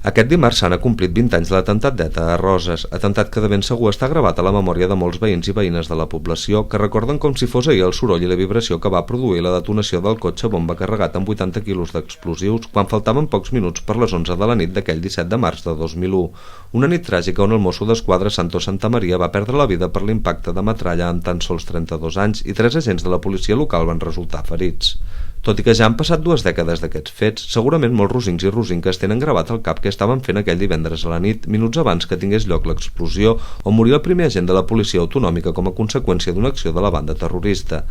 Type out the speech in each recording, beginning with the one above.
Aquest dimarts s'han acomplit 20 anys de l'atemptat d'ETA a Roses, atemptat que de ben segur està gravat a la memòria de molts veïns i veïnes de la població que recorden com si fos ahir el soroll i la vibració que va produir la detonació del cotxe bomba carregat amb 80 quilos d'explosius quan faltaven pocs minuts per les 11 de la nit d'aquell 17 de març de 2001. Una nit tràgica on el mosso d'esquadra Santo Santamaria va perdre la vida per l'impacte de metralla amb tan sols 32 anys i 3 agents de la policia local van resultar ferits. Tot i que ja han passat 2 dècades d'aquests fets, segurament molts rosins i rosinques tenen gravat al cap què estaven fent aquell divendres a la nit, minuts abans que tingués lloc l'explosió on moria el primer agent de la policia autonòmica com a conseqüència d'una acció de la banda terrorista.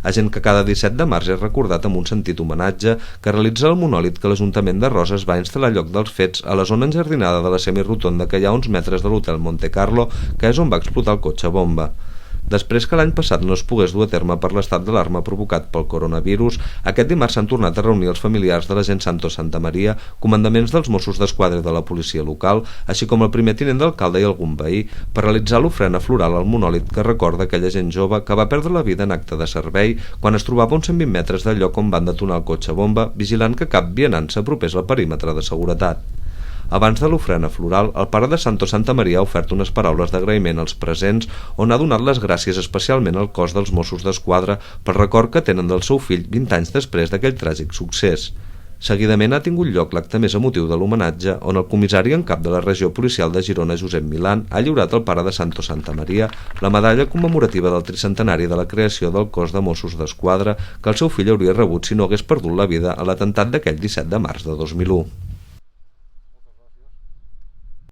Agent que cada 17 de març és recordat amb un sentit homenatge que realitza el monòlit que l'Ajuntament de Roses va instal·lar al lloc dels fets a la zona enjardinada de la semirotonda que hi ha a uns metres de l'hotel Monte Carlo, que és on va explotar el cotxe bomba. Després que l'any passat no es pogués dur a terme per l'estat d'alarma provocat pel coronavirus, aquest dimarts s'han tornat a reunir els familiars de l'agent Santo Santamaria, comandaments dels Mossos d'Esquadra i de la policia local, així com el primer tinent d'alcalde i algun veí, per realitzar l'ofrena floral al monòlit que recorda aquella gent jove que va perdre la vida en acte de servei quan es trobava a uns 120 metres del lloc on van detonar el cotxe bomba, vigilant que cap vianant s'apropés al perímetre de seguretat. Abans de l'ofrena floral, el pare de Santo Santamaria ha ofert unes paraules d'agraïment als presents on ha donat les gràcies especialment al cos dels Mossos d'Esquadra pel record que tenen del seu fill 20 anys després d'aquell tràgic succés. Seguidament ha tingut lloc l'acte més emotiu de l'homenatge on el comissari en cap de la regió policial de Girona, Josep Milán, ha lliurat al pare de Santo Santamaria la medalla commemorativa del tricentenari de la creació del cos de Mossos d'Esquadra que el seu fill hauria rebut si no hagués perdut la vida a l'atemptat d'aquell 17 de març de 2001.